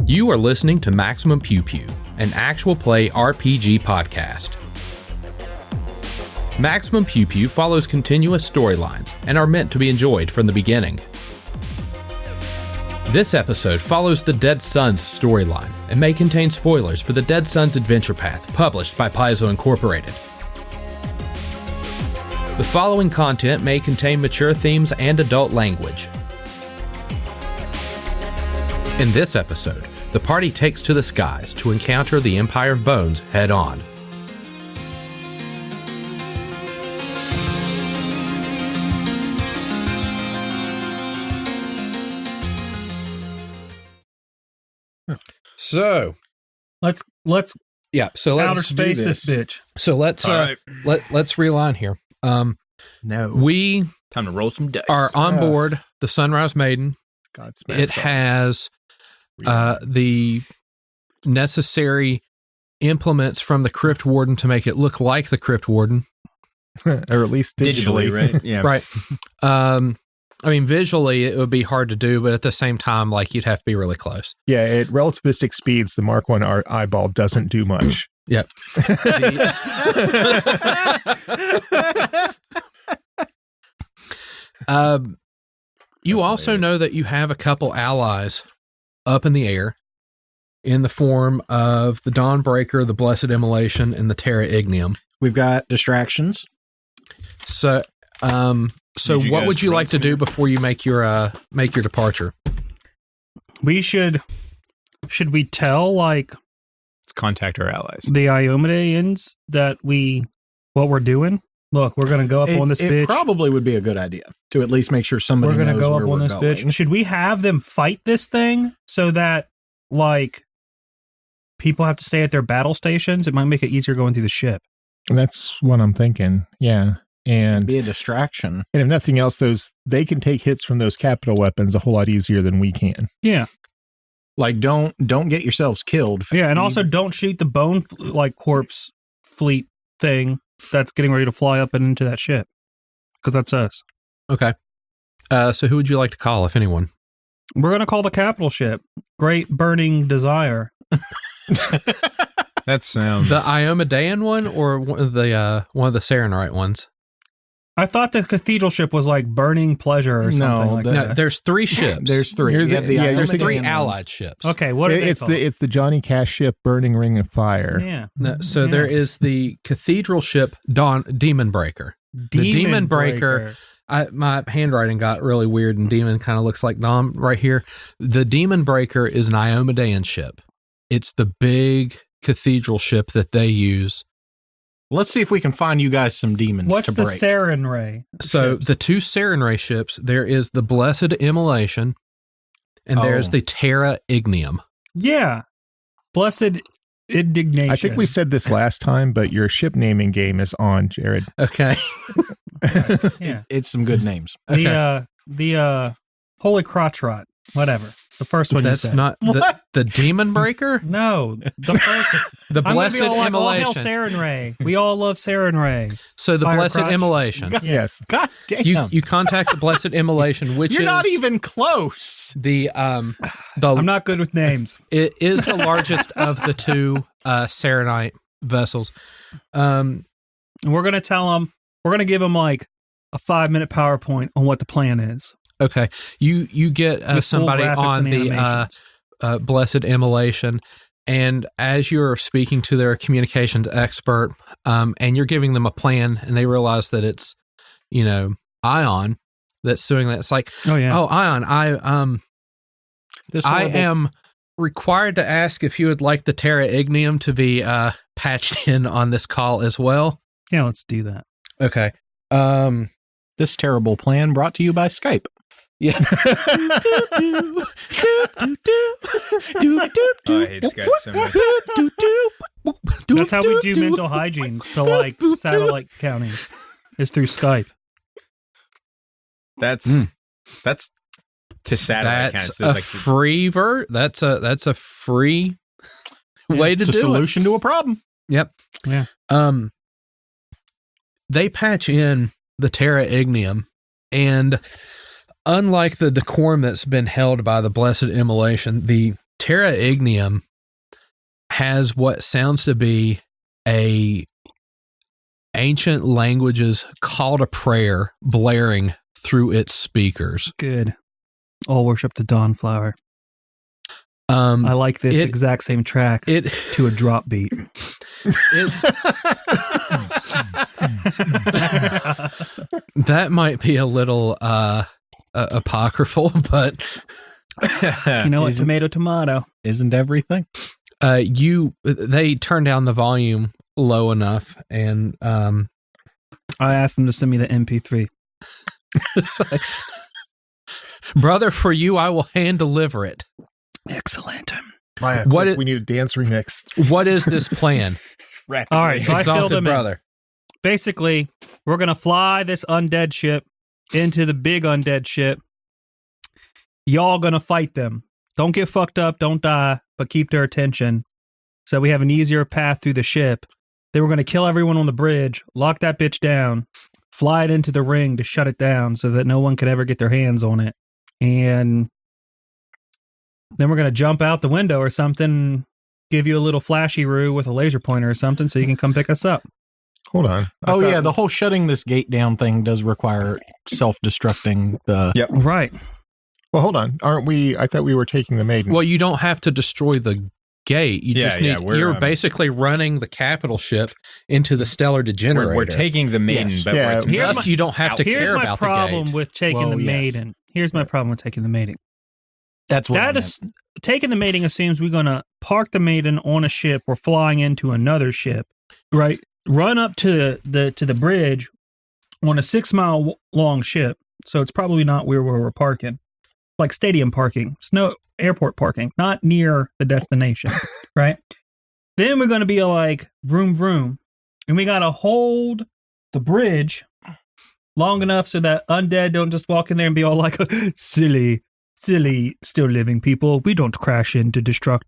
You are listening to Maximum Pew Pew, an actual play RPG podcast. Maximum Pew Pew follows continuous storylines and are meant to be enjoyed from the beginning. This episode follows the Dead Sons storyline and may contain spoilers for the Dead Sons Adventure Path published by Paizo Incorporated. The following content may contain mature themes and adult language. In this episode, the party takes to the skies to encounter the Empire of Bones head-on. So let's outer space this bitch. So let's rewind here. No, we time to roll some dice. Are on board the Sunrise Maiden. It has the necessary implements from the Crypt Warden to make it look like the Crypt Warden, or at least digitally, right? Yeah, right. I mean, visually it would be hard to do, but at the same time, like, you'd have to be really close. Yeah, at relativistic speeds, the Mark I eyeball doesn't do much. Yep. You also know that you have a couple allies up in the air in the form of the Dawnbreaker, the Blessed Immolation, and the Terra Ignium. We've got distractions. So what would you like to do before you make your departure? We should we tell, like, let's contact our allies, the Iomedeans, that what we're doing? Look, we're going to go up on this bitch. It probably would be a good idea to at least make sure somebody knows where we're going. We're going to go up on this bitch. Should we have them fight this thing so that, like, people have to stay at their battle stations? It might make it easier going through the ship. That's what I'm thinking. Yeah. And it'd be a distraction. And if nothing else, they can take hits from those capital weapons a whole lot easier than we can. Yeah. Like, don't get yourselves killed. Yeah, and also don't shoot the bone, like, corpse fleet thing that's getting ready to fly up and into that ship, because that's us. Okay. So who would you like to call, if anyone? We're going to call the capital ship Great Burning Desire. That sounds... The Iomedean one, or one of the Sarenite ones? I thought the cathedral ship was like Burning Pleasure or something like that. No, there's three ships. There's three. There's three allied ships. Okay, what are they called? It's the Johnny Cash ship, Burning Ring of Fire. Yeah. No, so there is the cathedral ship, Demon Breaker. The Demon Breaker. My handwriting got really weird, and Demon kind of looks like Dom right here. The Demon Breaker is an Iomedean ship. It's the big cathedral ship that they use. Let's see if we can find you guys some demons to break. What's the Saren Ray? So ships? The two Saren Ray ships, there is the Blessed Immolation, and there's the Terra Ignium. Yeah. Blessed Indignation. I think we said this last time, but your ship naming game is on, Jared. Okay. Yeah. It's some good names. Okay. The Holy Crotch Rot. Whatever. The first one. That's you said. not the Demon Breaker? No. The first. The Blessed Immolation. All hail Saren Ray. We all love SarenRay. So the Blessed Immolation. Yes. God damn. You contact the Blessed Immolation, which You're is not even close. I'm not good with names. It is the largest of the two Sarenite vessels. And we're going to tell them, we're going to give them like a 5-minute PowerPoint on what the plan is. Okay. You get somebody on the Blessed Immolation, and as you're speaking to their communications expert, and you're giving them a plan, and they realize that it's, Ion that's doing that. It's like, Ion, I am required to ask if you would like the Terra Ignium to be patched in on this call as well. Yeah, let's do that. Okay. This terrible plan brought to you by Skype. Yeah. I hate Skype so much. That's how we do mental hygienes to, like, satellite counties, is through Skype. That's to satellite counties. That's That's a free way to do it. It's a solution to a problem. Yep. Yeah. They patch in the Terra Ignium, and unlike the decorum that's been held by the Blessed Immolation, the Terra Ignium has what sounds to be a ancient language's call to prayer blaring through its speakers. Good. All worship the Dawnflower. I like this exact same track to a drop beat. That might be a little apocryphal, but you know what? Tomato. Isn't everything? They turned down the volume low enough, and I asked them to send me the MP3. Like, brother, for you, I will hand deliver it. Excellent. Maia, we need a dance remix. What is this plan? All right, so I filled them brother. in. Basically, we're going to fly this undead ship into the big undead ship. Y'all going to fight them. Don't get fucked up, don't die, but keep their attention. So we have an easier path through the ship. Then we're going to kill everyone on the bridge, lock that bitch down, fly it into the ring to shut it down so that no one could ever get their hands on it. And then we're going to jump out the window or something, give you a little flashy-roo with a laser pointer or something so you can come pick us up. Hold on. Yeah, the whole shutting this gate down thing does require self-destructing the... Yep. Right. Well, hold on. Aren't we... I thought we were taking the maiden. Well, you don't have to destroy the gate. You just need... You're basically running the capital ship into the stellar degenerator. We're taking the maiden, but you don't have to care about the gate. Here's my problem with taking the maiden. Here's my problem with taking the maiden. That's what taking the maiden assumes we're going to park the maiden on a ship. We're flying into another ship, right? Run up to the bridge on a 6-mile long ship. So it's probably not where we're parking, like stadium parking, airport parking, not near the destination, right? Then we're going to be like vroom vroom, and we got to hold the bridge long enough so that undead don't just walk in there and be all like silly, still living people. We don't crash into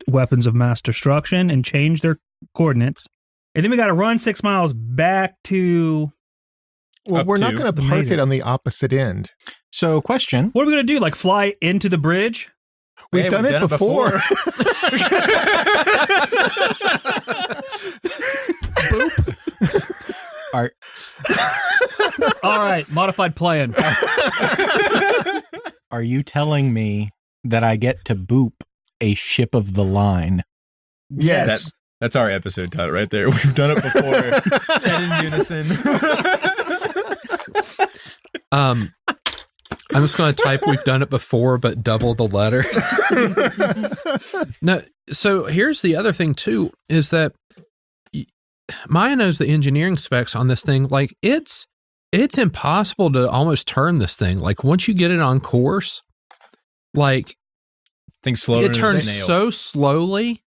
weapons of mass destruction and change their coordinates. And then we got to run 6 miles back to... Well, we're not going to park it on the opposite end. So, question. What are we going to do? Like fly into the bridge? We've done it before. Boop. All right, modified plan. Are you telling me that I get to boop a ship of the line? Yes. That's our episode title right there. We've done it before. Said in unison. I'm just going to type we've done it before, but double the letters. No, so here's the other thing, too, is that Maia knows the engineering specs on this thing. Like, it's impossible to almost turn this thing. Like, once you get it on course, like, things slower. It turns so slowly,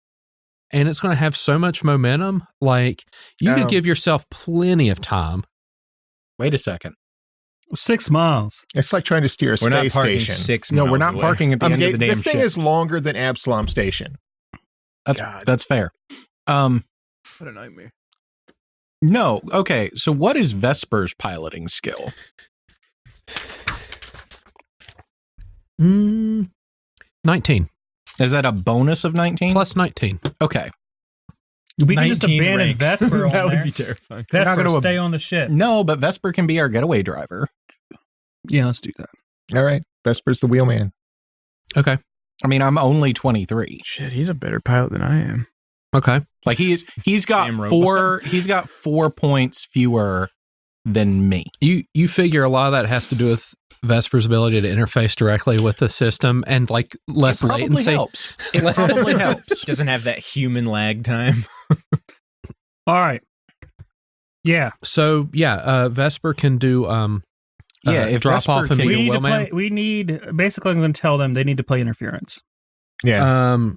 and it's going to have so much momentum. Like, you could give yourself plenty of time. Wait a second. 6 miles. It's like trying to steer a space station. 6 No, miles we're not away. parking at the end of the damn this ship. thing is longer than Absalom Station. That's fair. What a nightmare. No. Okay. So what is Vesper's piloting skill? 19. Is that a bonus of 19? Plus 19. Okay. We can just abandon Vesper on That there. would be terrifying. Vesper, not stay on the ship. No, but Vesper can be our getaway driver. Yeah, let's do that. All right. Vesper's the wheelman. Okay. I mean, I'm only 23. Shit, he's a better pilot than I am. Okay. Like he's got he's got 4 points fewer than me. You figure a lot of that has to do with Vesper's ability to interface directly with the system and like less latency. Helps. It probably helps. Doesn't have that human lag time. All right. Yeah. So Vesper can do if drop Vesper off and can, be a wheelman. We need basically I'm going to tell them they need to play interference. Yeah.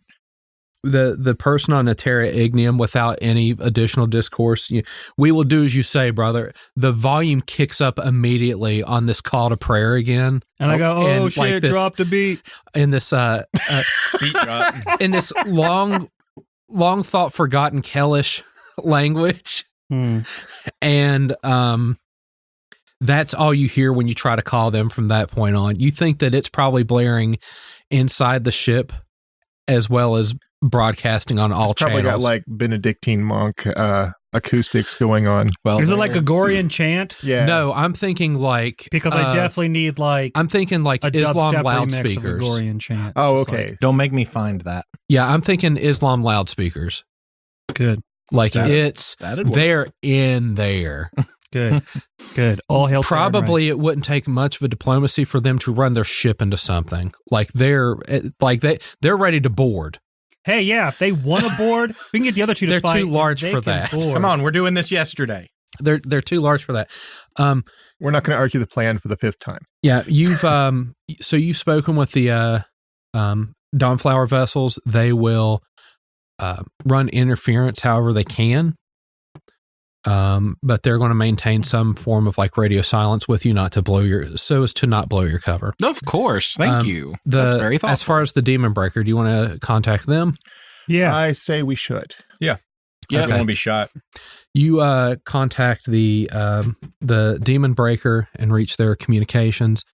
The person on the Terra Ignium without any additional discourse, we will do as you say, brother. The volume kicks up immediately on this call to prayer again. And I go, shit, like this, drop the beat. In this beat drop. In this long thought forgotten Kellish language. And that's all you hear when you try to call them from that point on. You think that it's probably blaring inside the ship as well as broadcasting on all channels. Probably got like Benedictine monk acoustics going on. Well, is it like a Gregorian chant? Yeah. No, I'm thinking like because I definitely need like I'm thinking like Islam loudspeakers. Gregorian chant. Oh, okay. Don't make me find that. Yeah, I'm thinking Islam loudspeakers. Good. Like they're in there. Good. All hail. Probably it wouldn't take much of a diplomacy for them to run their ship into something. Like they're ready to board. Hey, yeah, if they want to board, we can get the other two to fight. They're too large for that. Board. Come on, we're doing this yesterday. They're too large for that. We're not going to argue the plan for the 5th time. Yeah, you've so you've spoken with the Dawnflower vessels. They will run interference however they can. But they're going to maintain some form of like radio silence with you, so as to not blow your cover. Of course, thank you. That's very thoughtful. As far as the Demon Breaker, do you want to contact them? Yeah, I say we should. Yeah, I don't want to be shot. You contact the Demon Breaker and reach their communications.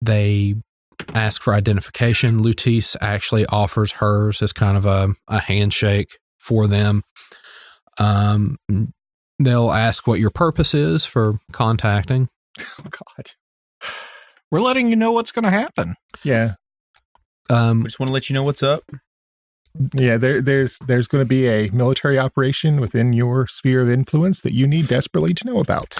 They ask for identification. Lutice actually offers hers as kind of a handshake for them. They'll ask what your purpose is for contacting. Oh God, we're letting you know what's going to happen. Yeah. We just want to let you know what's up. Yeah, there's going to be a military operation within your sphere of influence that you need desperately to know about.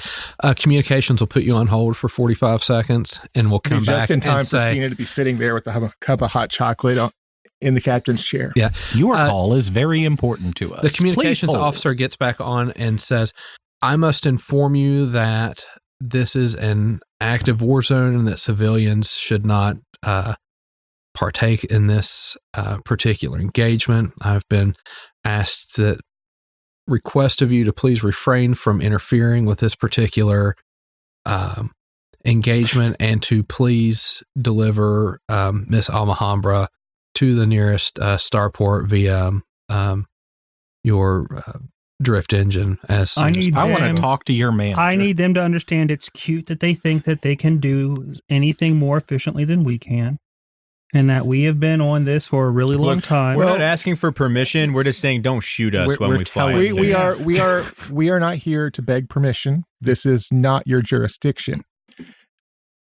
Communications will put you on hold for 45 seconds, and we'll come back just in time and for say, Cyna to be sitting there with a cup of hot chocolate in the captain's chair. Yeah. Your call is very important to us. The communications officer gets back on and says, I must inform you that this is an active war zone and that civilians should not partake in this particular engagement. I've been asked to request of you to please refrain from interfering with this particular engagement and to please deliver Miss Alhambra to the nearest starport via your drift engine as soon as possible. I want to talk to your manager. I need them to understand it's cute that they think that they can do anything more efficiently than we can, and that we have been on this for a really long time. We're not asking for permission. We're just saying don't shoot us when we fly. We are not here to beg permission. This is not your jurisdiction.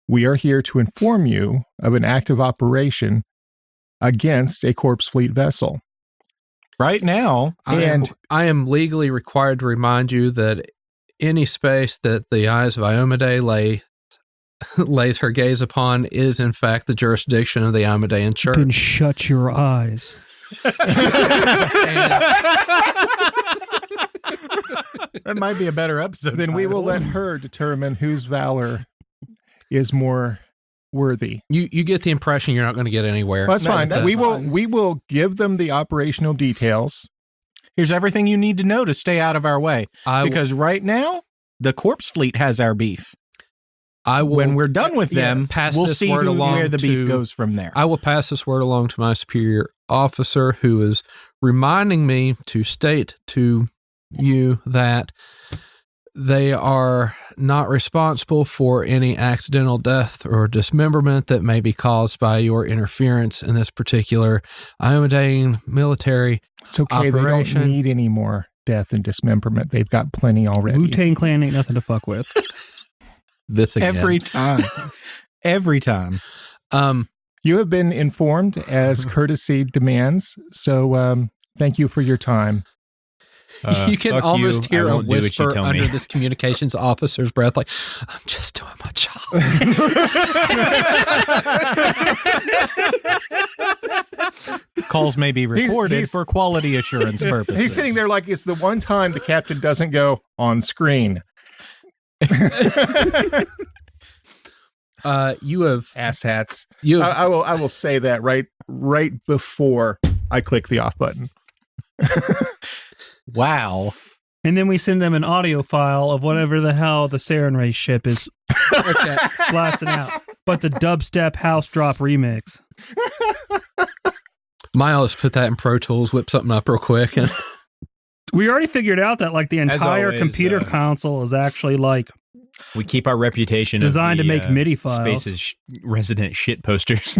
We are here to inform you of an active operation against a corpse fleet vessel. Right now, I am legally required to remind you that any space that the eyes of Iomedae lays her gaze upon is in fact the jurisdiction of the Iomedaean Church. Then shut your eyes. That might be a better episode. Then we will let her determine whose valor is more worthy. You get the impression you're not going to get anywhere. Well, that's fine. We will give them the operational details. Here's everything you need to know to stay out of our way. Because right now, the corpse fleet has our beef. When we're done with them, we'll see where the beef goes from there. I will pass this word along to my superior officer, who is reminding me to state to you that they are not responsible for any accidental death or dismemberment that may be caused by your interference in this particular Iomedaean military It's okay. operation. They don't need any more death and dismemberment. They've got plenty already. Wu-Tang Clan ain't nothing to fuck with. This again. Every time. Every time. You have been informed as courtesy demands. So thank you for your time. You can almost hear a whisper under this communications officer's breath, like, I'm just doing my job. Calls may be recorded for quality assurance purposes. He's sitting there like it's the one time the captain doesn't go on screen. You have asshats. I will say that right before I click the off button. Wow. And then we send them an audio file of whatever the hell the Saren Race ship is blasting out. But the dubstep house drop remix. Miles put that in Pro Tools, whip something up real quick. And we already figured out that like the entire computer console is actually like we keep our reputation designed to make MIDI files. Space's resident shit posters.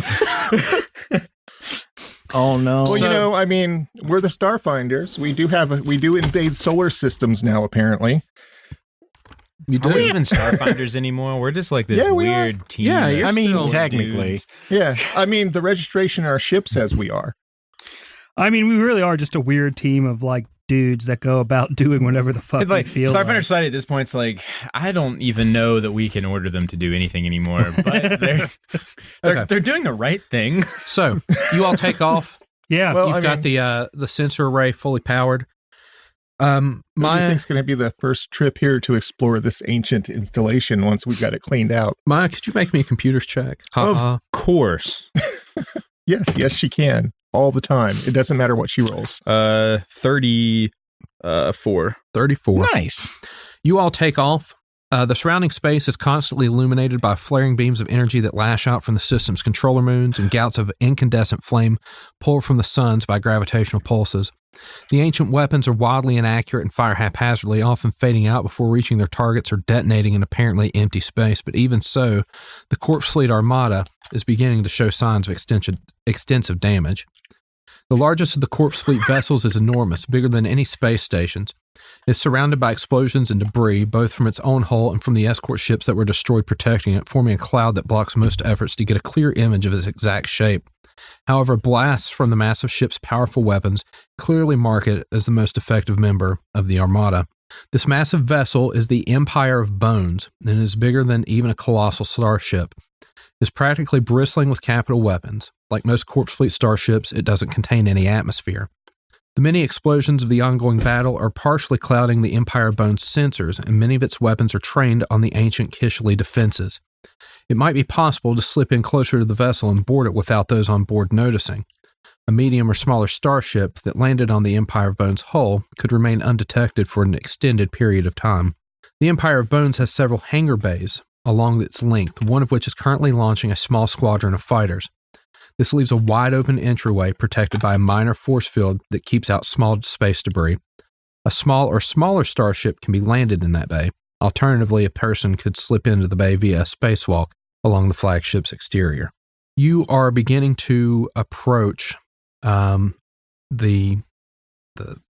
Oh no. Well, I mean, we're the Starfinders. We do invade solar systems now, apparently. Are we even Starfinders anymore? We're just like this weird team. Yeah, technically. Dudes. Yeah, I mean, the registration on our ship says we are. I mean, we really are just a weird team of like dudes that go about doing whatever the fuck they feel. Starfinder Society at this point, it's like, I don't even know that we can order them to do anything anymore, but they're doing the right thing. So you all take off. Yeah, well, you've got the sensor array fully powered. Maia, I think it's going to be the first trip here to explore this ancient installation once we've got it cleaned out. Maia, could you make me a computer's check? Of course. Yes, she can. All the time. It doesn't matter what she rolls. 34. 34. Nice. You all take off. The surrounding space is constantly illuminated by flaring beams of energy that lash out from the system's controller moons and gouts of incandescent flame pulled from the suns by gravitational pulses. The ancient weapons are wildly inaccurate and fire haphazardly, often fading out before reaching their targets or detonating in apparently empty space. But even so, the Corpse Fleet Armada is beginning to show signs of extensive damage. The largest of the Corpse Fleet vessels is enormous, bigger than any space stations. It's surrounded by explosions and debris, both from its own hull and from the escort ships that were destroyed protecting it, forming a cloud that blocks most efforts to get a clear image of its exact shape. However, blasts from the massive ship's powerful weapons clearly mark it as the most effective member of the Armada. This massive vessel is the Empire of Bones, and is bigger than even a colossal starship. It's practically bristling with capital weapons. Like most Corpse Fleet starships, it doesn't contain any atmosphere. The many explosions of the ongoing battle are partially clouding the Empire of Bones' sensors, and many of its weapons are trained on the ancient Kishali defenses. It might be possible to slip in closer to the vessel and board it without those on board noticing. A medium or smaller starship that landed on the Empire of Bones' hull could remain undetected for an extended period of time. The Empire of Bones has several hangar bays along its length, one of which is currently launching a small squadron of fighters. This leaves a wide-open entryway protected by a minor force field that keeps out small space debris. A small or smaller starship can be landed in that bay. Alternatively, a person could slip into the bay via a spacewalk along the flagship's exterior. You are beginning to approach the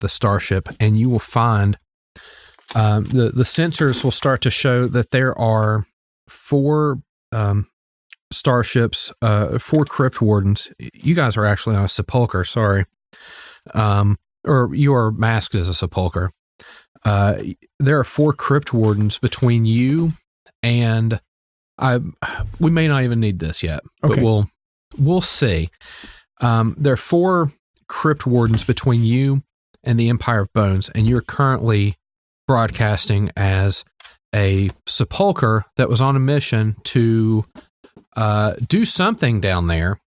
starship, and you will find the sensors will start to show that there are four starships, 4 crypt wardens. You guys are actually on a sepulcher, sorry. Or you are masked as a sepulcher. There are 4 crypt wardens between you and we may not even need this yet, but we'll see. There are 4 crypt wardens between you and the Empire of Bones, and you're currently broadcasting as a sepulcher that was on a mission to do something down there.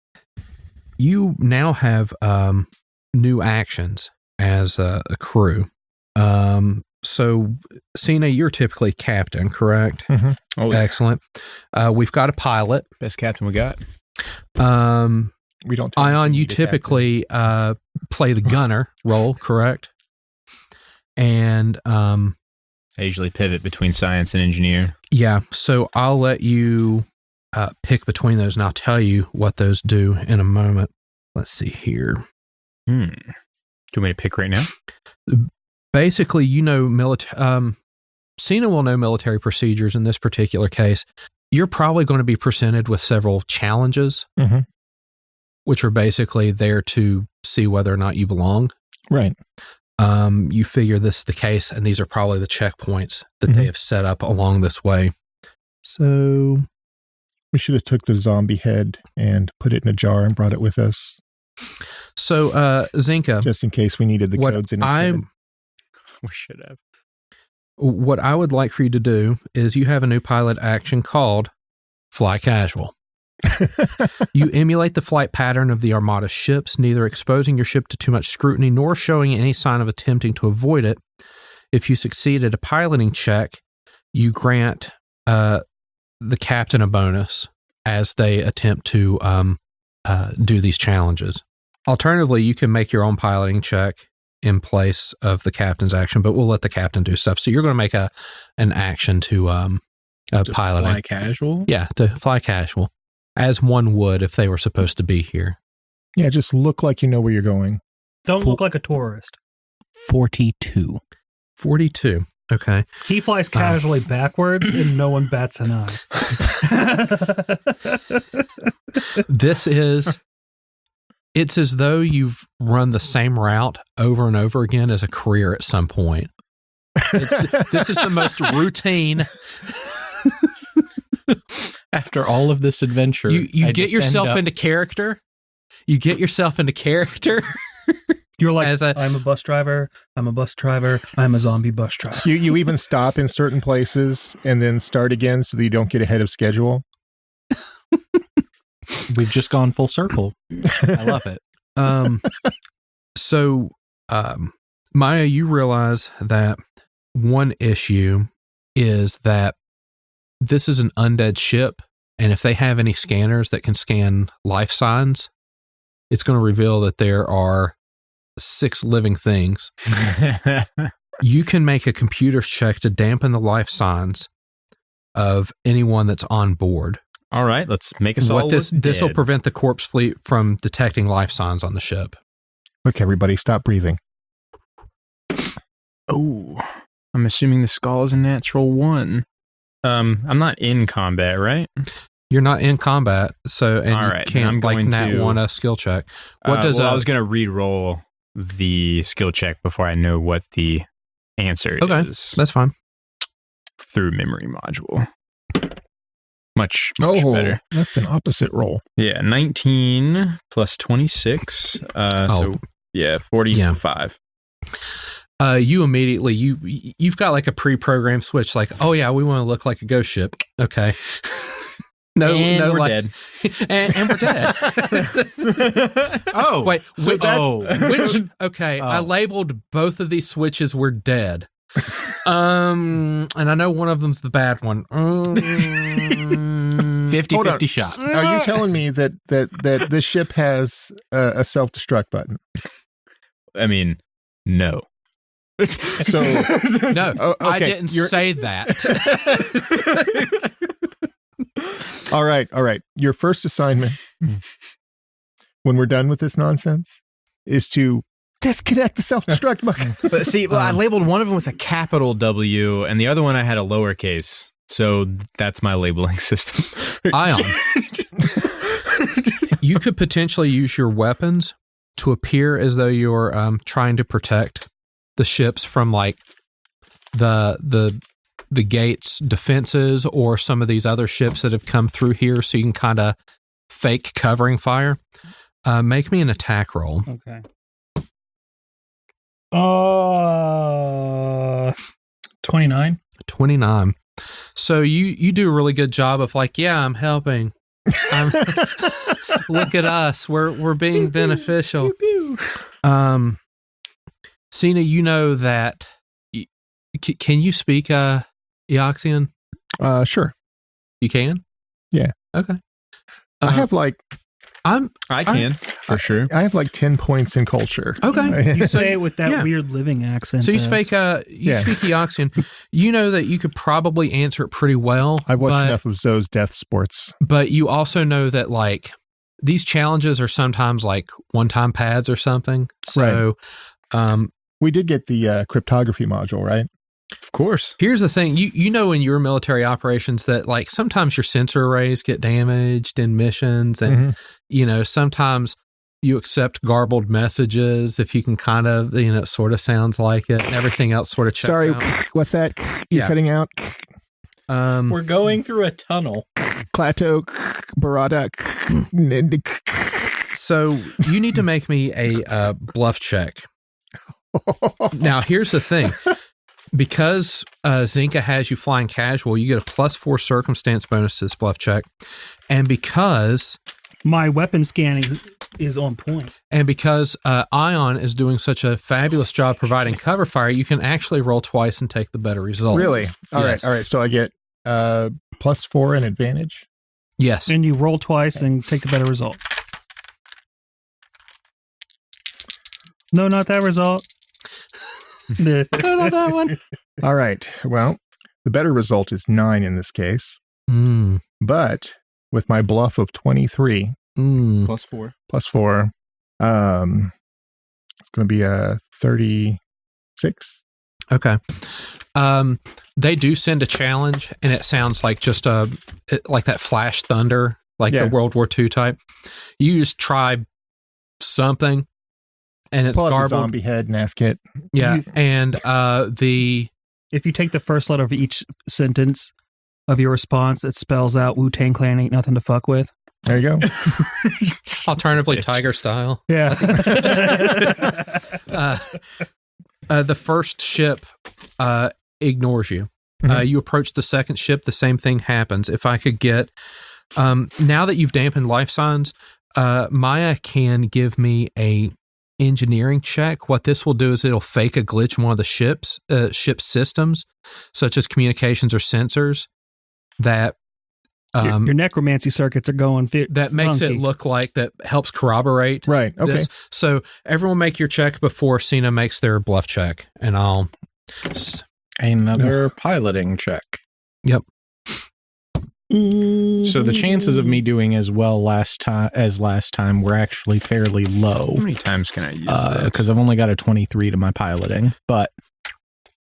You now have new actions as a crew. So, Cyna, you're typically captain, correct? Mm-hmm. Oh, yeah. Excellent. We've got a pilot. Best captain we got. We don't. Ion, you typically play the gunner role, correct? And I usually pivot between science and engineer. Yeah, so I'll let you pick between those, and I'll tell you what those do in a moment. Let's see here. Do you want me to pick right now? Basically, Cyna will know military procedures in this particular case. You're probably going to be presented with several challenges, which are basically there to see whether or not you belong. Right. You figure this is the case, and these are probably the checkpoints that they have set up along this way. So we should have took the zombie head and put it in a jar and brought it with us. So, Zenka, just in case we needed the codes in it. We should have. What I would like for you to do is you have a new pilot action called Fly Casual. You emulate the flight pattern of the Armada ships, neither exposing your ship to too much scrutiny nor showing any sign of attempting to avoid it. If you succeed at a piloting check, you grant the captain a bonus as they attempt to do these challenges. Alternatively, you can make your own piloting check in place of the captain's action, but we'll let the captain do stuff. So you're going to make an action to piloting. Fly casual? Yeah, to fly casual, as one would if they were supposed to be here. Yeah, just look like you know where you're going. Don't look like a tourist. 42. 42. Okay. He flies casually backwards and no one bats an eye. It's as though you've run the same route over and over again as a career at some point. This is the most routine. After all of this adventure, you get yourself into character. You get yourself into character. You're like, I'm a bus driver. I'm a bus driver. I'm a zombie bus driver. You even stop in certain places and then start again so that you don't get ahead of schedule. We've just gone full circle. I love it. So, Maia, you realize that one issue is that this is an undead ship, and if they have any scanners that can scan life signs, it's going to reveal that there are 6 living things. You can make a computer check to dampen the life signs of anyone that's on board. All right, let's make us all this will prevent the corpse fleet from detecting life signs on the ship. Look, everybody, stop breathing. Oh, I'm assuming the skull is a natural 1. I'm not in combat, right? You're not in combat, so and all right, you can't like nat 1 a skill check. What does I was going to re-roll the skill check before I know what the answer is. That's fine. Through memory module. Much better. That's an opposite roll. Yeah, 19 plus 26. So, yeah, 45. Yeah. You immediately, you've got like a pre-programmed switch, like, oh yeah, we want to look like a ghost ship. Okay. No, we're dead. and we're dead. Oh, wait. Okay, I labeled both of these switches were dead. And I know one of them's the bad one. 50-50 shot. Are you telling me that this ship has a self-destruct button? I mean, no. So no, okay. I didn't say that. All right. Your first assignment, when we're done with this nonsense, is to disconnect the self-destruct button. But see, I labeled one of them with a capital W, and the other one I had a lowercase. So that's my labeling system. Ion. You could potentially use your weapons to appear as though you're trying to protect the ships from like the gate's defenses or some of these other ships that have come through here, so you can kind of fake covering fire. Make me an attack roll. Okay. 29. 29. So you do a really good job of like, yeah, I'm helping. Look at us. We're being beneficial. Cyna, you know that. Can you speak Eoxian? Sure. You can? Yeah. Okay. I have like I can for sure. I have like 10 points in culture. Okay. You say it with that weird living accent. So you speak Eoxian. You know that you could probably answer it pretty well. I've watched enough of Zoe's death sports. But you also know that like these challenges are sometimes like one-time pads or something. So we did get the cryptography module, right? Of course. Here's the thing. You know in your military operations that like sometimes your sensor arrays get damaged in missions and you know sometimes you accept garbled messages if you can kind of, you know, it sort of sounds like it and everything else sort of checks out. What's that? You're cutting out? We're going through a tunnel. Plateau, Barada. So you need to make me a bluff check. Now, here's the thing. Because Zenka has you flying casual, you get a +4 circumstance bonus to this bluff check. And because my weapon scanning is on point. And because Ion is doing such a fabulous job providing cover fire, you can actually roll twice and take the better result. Really? All right. So I get +4 and advantage? Yes. And you roll twice and take the better result. No, not that result. No, not that one. All right. Well, the better result is 9 in this case. But with my bluff of 23, +4, It's going to be a 36. Okay. They do send a challenge, and it sounds like just like that flash thunder, like the World War II type. You just try something, and it's garbled. Zombie head and ask it. Yeah, and if you take the first letter of each sentence of your response, it spells out Wu-Tang Clan ain't nothing to fuck with. There you go. Alternatively, Tiger style. Yeah. The first ship ignores you. You approach the second ship, the same thing happens. If I could get, now that you've dampened life signs, Maia can give me a engineering check. What this will do is it'll fake a glitch in one of the ship's systems, such as communications or sensors, that your necromancy circuits are going that makes funky. it look like that helps corroborate. Right. Okay. This. So everyone make your check before Cyna makes their bluff check, and I'll another piloting check. Yep. So the chances of me doing as well last time were actually fairly low. How many times can I use that? Because I've only got a 23 to my piloting, but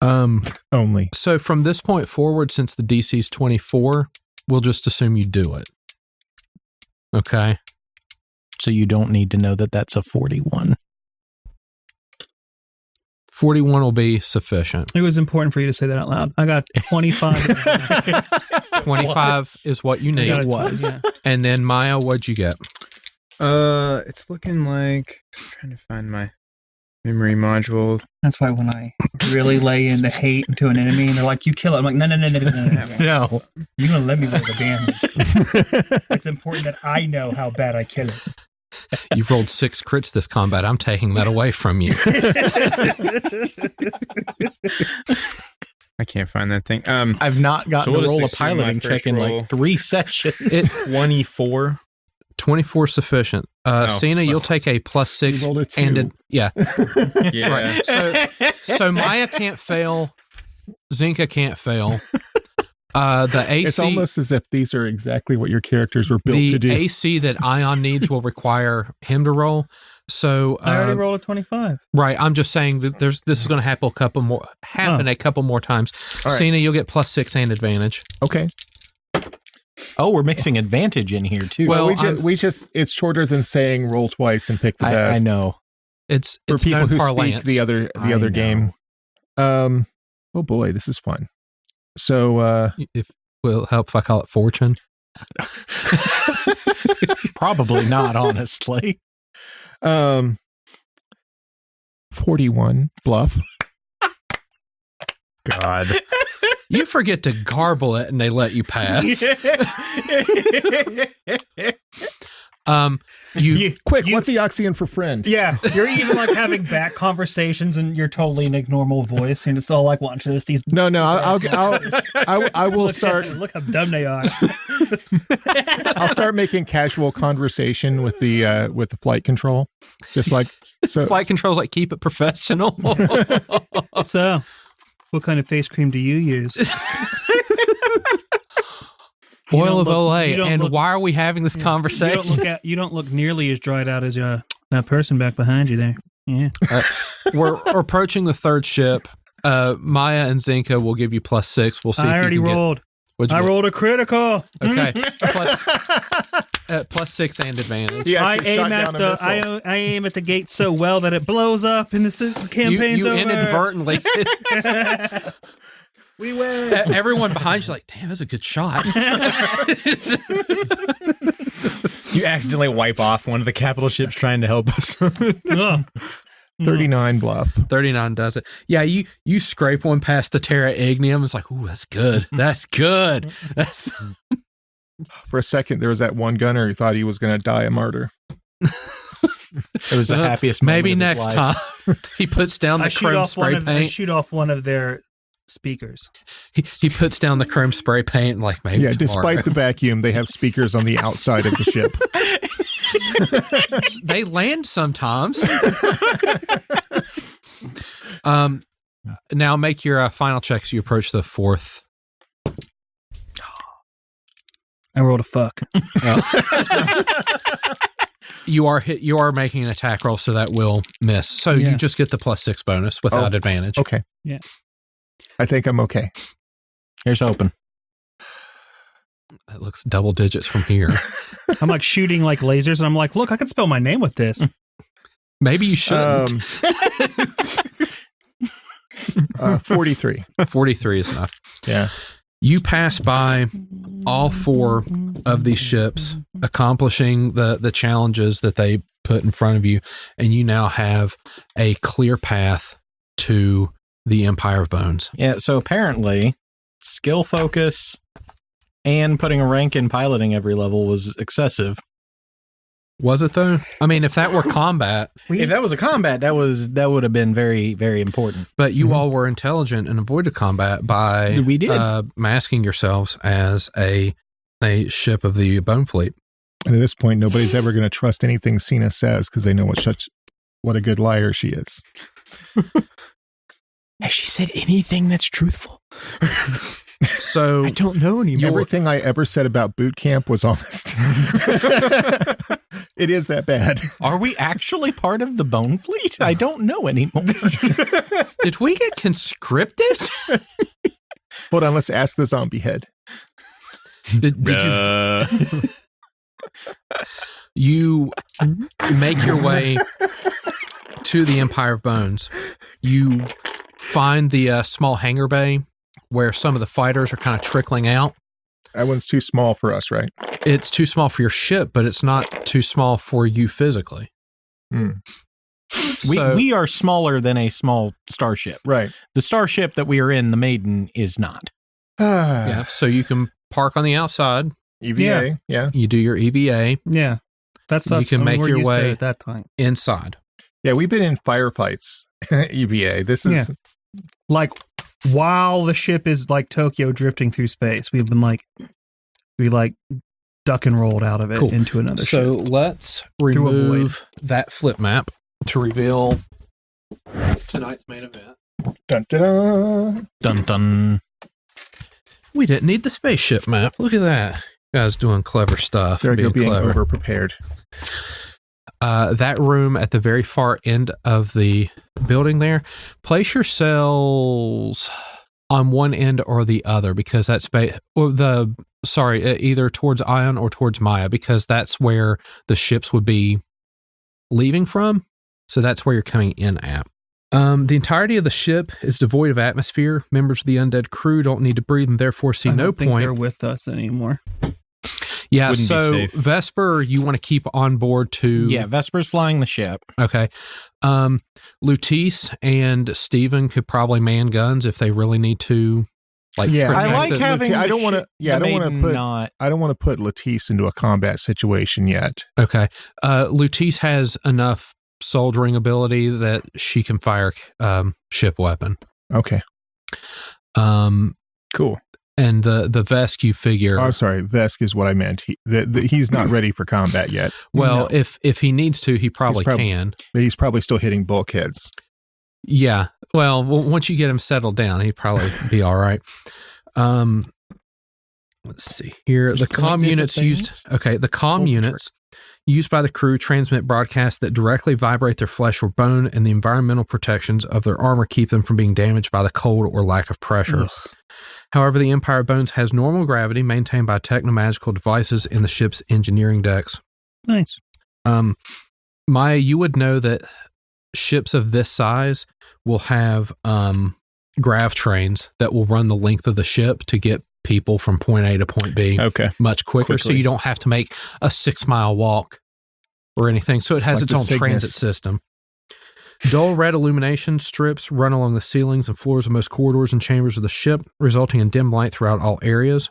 only. So from this point forward, since the DC's 24, we'll just assume you do it. Okay. So you don't need to know that that's a 41. 41 will be sufficient. It was important for you to say that out loud. I got 25. 25 is what you need. It was. Yeah. And then Maia, what'd you get? It's looking like I'm trying to find my memory module. That's why when I really lay in the hate to an enemy and they're like, you kill it. I'm like, no. No. You're going to let me roll the damage. It's important that I know how bad I kill it. You've rolled 6 crits this combat. I'm taking that away from you. I can't find that thing. I've not gotten to roll a piloting check in like 3 sessions. It's 24. 24 sufficient. Cyna, you'll take a +6 and yeah. Right. So Maia can't fail. Zenka can't fail. The AC. It's almost as if these are exactly what your characters were built to do. The AC that Ion needs will require him to roll. So I already rolled a 25. Right. I'm just saying that this is going to happen a couple more times. Right. Cyna, you'll get +6 and advantage. Okay. Oh, we're mixing advantage in here too. Well, we just it's shorter than saying roll twice and pick the best. I know. It's for people who parlance. speak the other game. Oh boy, this is fun. So if will help if I call it fortune. Probably not, honestly. 41 bluff. God. You forget to garble it and they let you pass. Quick, what's the Oxyon for friend? Yeah, you're even like having back conversations and you're totally in a normal voice and it's all like watching this. No, I will start. Look how dumb they are. I'll start making casual conversation with the flight control, just like so. Flight control's like keep it professional. So, what kind of face cream do you use? Oil of Olay, and why are we having this conversation? You don't look nearly as dried out as that person back behind you there. Yeah. We're approaching the third ship. Maia and Zenka will give you +6. We'll see. I already rolled. I rolled a critical. Okay. +6 and advantage. I aim at the gate so well that it blows up and the campaign's over. You inadvertently. We win. Everyone behind you's like, damn, that's a good shot. You accidentally wipe off one of the capital ships trying to help us. 39 bluff. 39 does it. Yeah, you scrape one past the Terra Ignium. It's like, ooh, that's good. That's good. That's. For a second, there was that one gunner who thought he was going to die a martyr. It was the happiest moment maybe of his next life. time. He puts down the chrome spray paint. I shoot off one of their speakers. He puts down the chrome spray paint and like maybe tomorrow. Despite the vacuum, they have speakers on the outside of the ship. They land sometimes. Now make your final check as you approach the fourth. I rolled a fuck. You are making an attack roll, so that will miss. So you just get the +6 bonus without advantage. Okay. Yeah. I think I'm okay. Here's hoping. It looks double digits from here. I'm like shooting like lasers, and I'm like, look, I can spell my name with this. Maybe you shouldn't. 43. 43 is enough. Yeah. You pass by all 4 of these ships, accomplishing the challenges that they put in front of you, and you now have a clear path to the Empire of Bones. Yeah, so apparently, skill focus and putting a rank in piloting every level was excessive. Was it though? I mean, if that were combat, if that was a combat, that would have been very, very important. But you all were intelligent and avoided combat by masking yourselves as a ship of the Bone Fleet. And at this point, nobody's ever going to trust anything Cyna says because they know what a good liar she is. Has she said anything that's truthful? So I don't know anymore. Everything I ever said about boot camp was honest. It is that bad. Are we actually part of the Bone Fleet? I don't know anymore. Did we get conscripted? Hold on, let's ask the zombie head. Did you? You make your way to the Empire of Bones. You find the small hangar bay where some of the fighters are kind of trickling out. That one's too small for us, right? It's too small for your ship, but it's not too small for you physically. We are smaller than a small starship. Right. The starship that we are in, the Maiden, is not. Yeah, so you can park on the outside. EVA, yeah. You do your EVA. Yeah. That's you can make your way at that time. Inside. Yeah, we've been in firefights. EVA. This is like while the ship is like Tokyo drifting through space, we've been we duck and rolled out of it into another ship. So let's remove that flip map to reveal tonight's main event. Dun, dun, dun, dun. We didn't need the spaceship map. Look at that. You guys doing clever stuff. They're being over-prepared. That room at the very far end of the building there, place yourselves on one end or the other because that's either towards Ion or towards Maia because that's where the ships would be leaving from. So that's where you're coming in at. The entirety of the ship is devoid of atmosphere. Members of the undead crew don't need to breathe and therefore see no point. They're with us anymore. Yeah, wouldn't so Vesper, you want to keep on board too. Yeah, Vesper's flying the ship. Okay. Lutice and Steven could probably man guns if they really need to. I like having. I don't want to. Yeah, I don't want to put Lutice into a combat situation yet. Okay. Lutice has enough soldiering ability that she can fire ship weapon. Okay. Cool. And the Vesk, you figure... Oh, sorry. Vesk is what I meant. He's not ready for combat yet. Well, no. if he needs to, he probably can. But he's probably still hitting bulkheads. Yeah. Well, once you get him settled down, he'd probably be all right. Let's see here. The comm units used... Okay, the comm units used by the crew transmit broadcasts that directly vibrate their flesh or bone, and the environmental protections of their armor keep them from being damaged by the cold or lack of pressure. Ugh. However, the Empire of Bones has normal gravity maintained by technomagical devices in the ship's engineering decks. Nice. Maia, you would know that ships of this size will have grav trains that will run the length of the ship to get people from point A to point B much quicker. So you don't have to make a 6-mile walk or anything. So it has its own transit system. Dull red illumination strips run along the ceilings and floors of most corridors and chambers of the ship, resulting in dim light throughout all areas.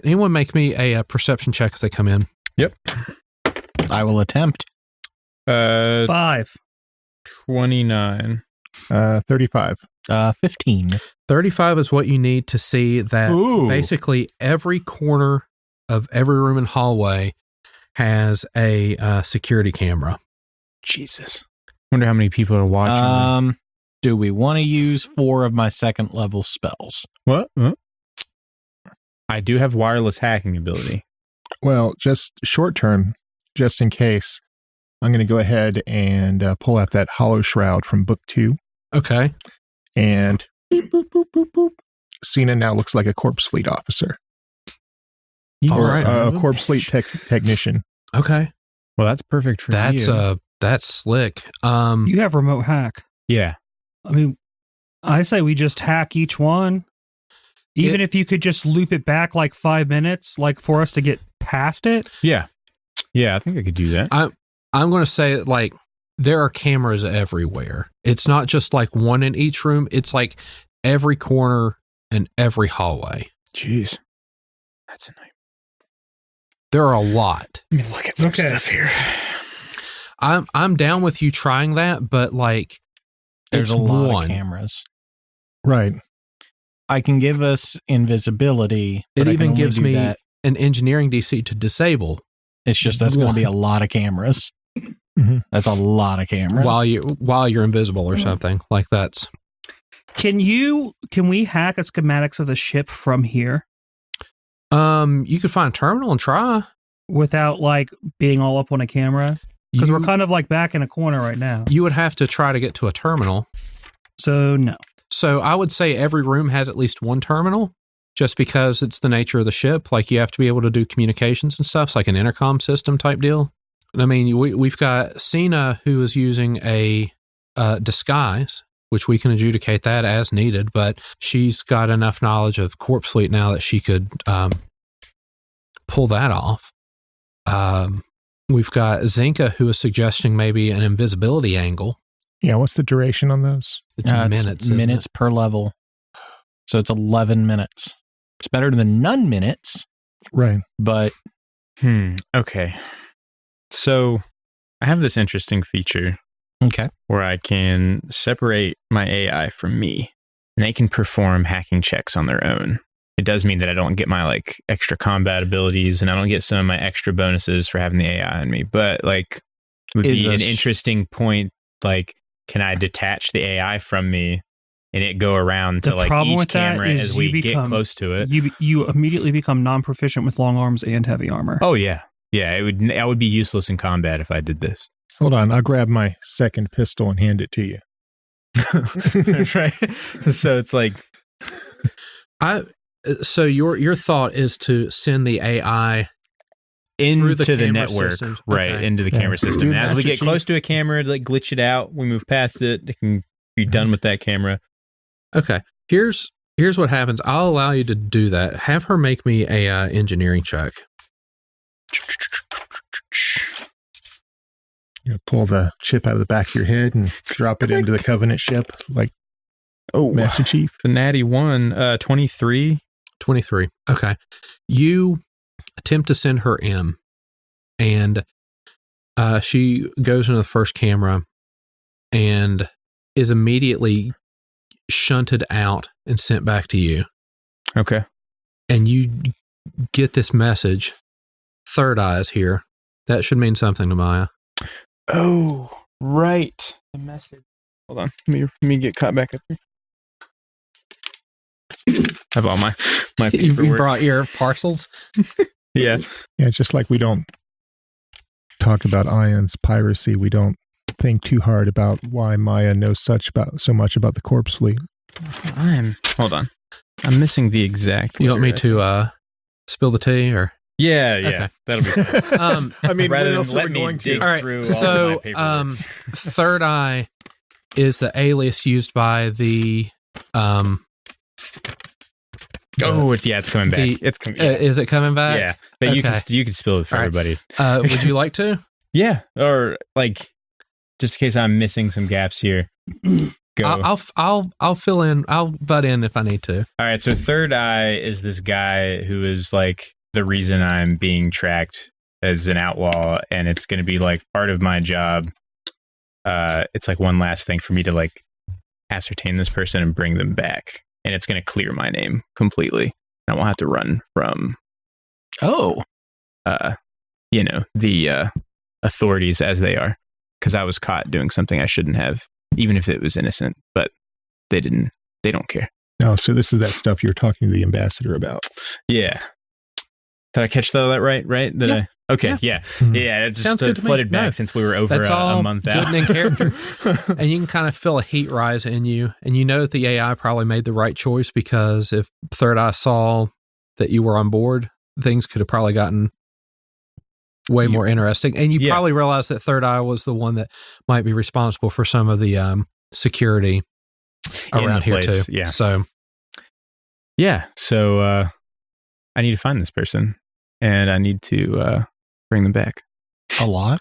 Can anyone make me a perception check as they come in? Yep. I will attempt. 5. 29. 35. 15. 35 is what you need to see that basically every corner of every room and hallway has a security camera. Jesus. Wonder how many people are watching. Do we want to use 4 of my 2nd level spells? What? I do have wireless hacking ability. Well, just short term, just in case, I'm going to go ahead and pull out that hollow shroud from book 2. Okay. And boop, boop, boop, boop, boop. Cyna now looks like a corpse fleet officer. Or a corpse fleet technician. Okay. Well, that's perfect for you. That's slick. You have remote hack. Yeah. I mean, I say we just hack each one. Even if you could just loop it back like 5 minutes, like for us to get past it. Yeah. Yeah, I think I could do that. I'm going to say, like, there are cameras everywhere. It's not just like one in each room. It's like every corner and every hallway. Jeez. That's a nightmare. There are a lot. Let me look at some stuff here. I'm down with you trying that, but like there's a lot of cameras. Right. I can give us invisibility. It even gives me an engineering DC to disable. It's just that's going to be a lot of cameras. Mm-hmm. That's a lot of cameras. While you're invisible or something like that's. Can we hack a schematics of the ship from here? You could find a terminal and try without like being all up on a camera, because we're kind of like back in a corner right now. You would have to try to get to a terminal. So no. So I would say every room has at least one terminal, just because it's the nature of the ship. Like you have to be able to do communications and stuff. It's like an intercom system type deal. I mean, we've got Cyna who is using a disguise, which we can adjudicate that as needed, but she's got enough knowledge of corpse fleet now that she could pull that off. We've got Zenka who is suggesting maybe an invisibility angle. Yeah, what's the duration on those? It's minutes. Minutes per level. So it's 11 minutes. It's better than none minutes. Right. But okay. So I have this interesting feature. Okay. Where I can separate my AI from me, and they can perform hacking checks on their own. It does mean that I don't get my like extra combat abilities, and I don't get some of my extra bonuses for having the AI on me. But like, it would be an interesting point. Like, can I detach the AI from me and it go around to like each camera as we get close to it? You immediately become non-proficient with long arms and heavy armor. Oh yeah, yeah. I would be useless in combat if I did this. Hold on, I'll grab my second pistol and hand it to you. That's right. So it's like, so your thought is to send the AI into the network, systems. Right? Okay. Into the camera system. And as we get close to a camera, like glitch it out, we move past it. It can be done with that camera. Okay. Here's what happens. I'll allow you to do that. Have her make me a engineering check. You know, pull the chip out of the back of your head and drop it into the Covenant ship, like, Master Chief. The natty 1, 23. 23. Okay. You attempt to send her in, and she goes into the first camera and is immediately shunted out and sent back to you. Okay. And you get this message, third eyes here. That should mean something to Maia. Oh, right. The message. Hold on. Let me get caught back up here. I have all my paperwork. You brought your parcels? Yeah. Yeah, just like we don't talk about Ion's piracy, we don't think too hard about why Maia knows so much about the corpse fleet. Hold on. I'm missing the exact. You want me to spill the tea or? Yeah. Okay. That'll be fun. I mean, rather than let me dig all right, through so, all my paperwork. Third Eye is the alias used by the it's coming back. It's coming. Yeah. Is it coming back? Yeah, but okay. you can spill it for everybody. Would you like to? Yeah, or like just in case I'm missing some gaps here. Go. I'll fill in. I'll butt in if I need to. All right. So Third Eye is this guy who is like the reason I'm being tracked as an outlaw, and it's going to be like part of my job. It's like one last thing for me to like ascertain this person and bring them back. And it's going to clear my name completely. I won't have to run from, the authorities as they are, because I was caught doing something I shouldn't have, even if it was innocent. But they don't care. Oh, so this is that stuff you're talking to the ambassador about. Yeah. Did I catch that right? Right? Okay, yeah. It just flooded back since we were over a month out. Good in character. And you can kind of feel a heat rise in you. And you know that the AI probably made the right choice, because if Third Eye saw that you were on board, things could have probably gotten way more interesting. And you probably realized that Third Eye was the one that might be responsible for some of the security around here too. Yeah. So I need to find this person, and I need to bring them back. Alive?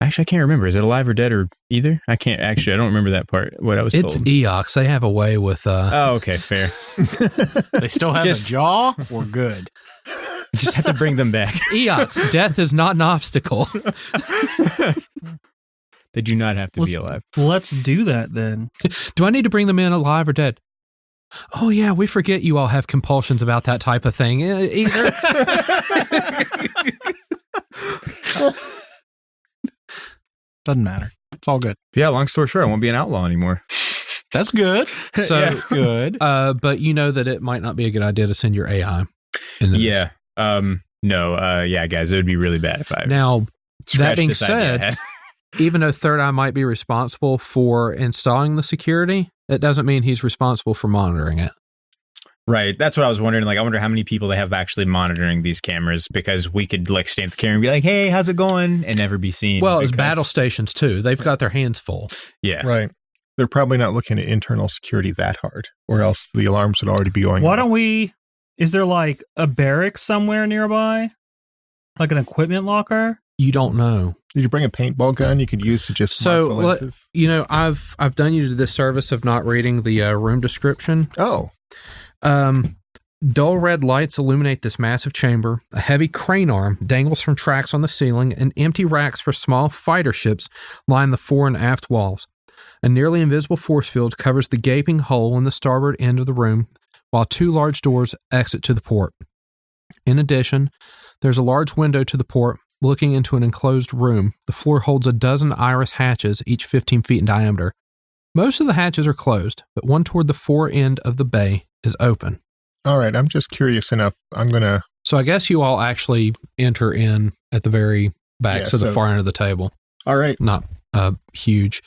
Actually, I can't remember. Is it alive or dead or either? I don't remember that part, what I was told. It's Eox. They have a way with... Oh, okay, fair. They still have a jaw? We're good. Just have to bring them back. Eox, death is not an obstacle. They do not have to be alive. Let's do that then. Do I need to bring them in alive or dead? Oh, yeah, we forget you all have compulsions about that type of thing. Either. Doesn't matter. It's all good. Yeah, long story short, I won't be an outlaw anymore. That's good. So that's good. But you know that it might not be a good idea to send your AI into this. No, guys, it would be really bad if I... Now, that being said, even though Third Eye might be responsible for installing the security, it doesn't mean he's responsible for monitoring it. Right. That's what I was wondering. Like, I wonder how many people they have actually monitoring these cameras, because we could like stand at the camera and be like, hey, how's it going? And never be seen. Well, it's battle stations too. They've got their hands full. Yeah. Right. They're probably not looking at internal security that hard, or else the alarms would already be going. Why don't we... Is there like a barracks somewhere nearby? Like an equipment locker? You don't know. Did you bring a paintball gun you could use to just mark the lenses? I've done you the service of not reading the room description. Oh. Dull red lights illuminate this massive chamber. A heavy crane arm dangles from tracks on the ceiling, and empty racks for small fighter ships line the fore and aft walls. A nearly invisible force field covers the gaping hole in the starboard end of the room, while two large doors exit to the port. In addition, there's a large window to the port looking into an enclosed room. The floor holds a dozen iris hatches, each 15 feet in diameter. Most of the hatches are closed, but one toward the fore end of the bay is open. All right, I'm just curious enough. So I guess you all actually enter in at the very back, so the far end of the table. All right. Not huge.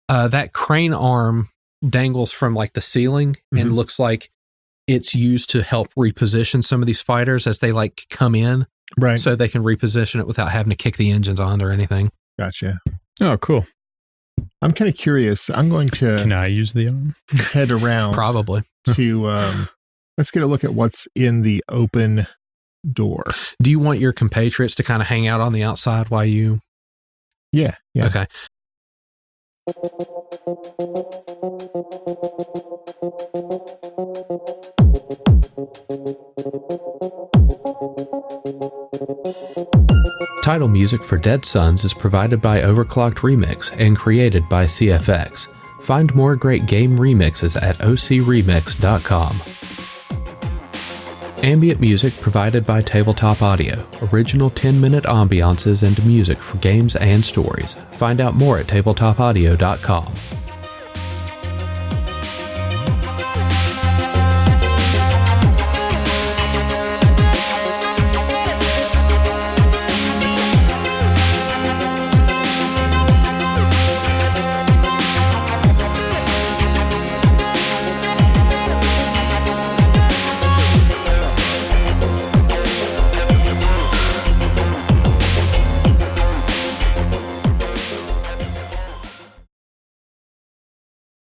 That crane arm dangles from like the ceiling and looks like it's used to help reposition some of these fighters as they like come in. Right. So they can reposition it without having to kick the engines on or anything. Gotcha. Oh, cool. I'm kind of curious. I'm going to... Can I use the arm? Head around. Probably. To, let's get a look at what's in the open door. Do you want your compatriots to kind of hang out on the outside while you... Yeah. Okay. Title music for Dead Sons is provided by Overclocked Remix and created by CFX. Find more great game remixes at ocremix.com. Ambient music provided by Tabletop Audio. Original 10-minute ambiances and music for games and stories. Find out more at tabletopaudio.com.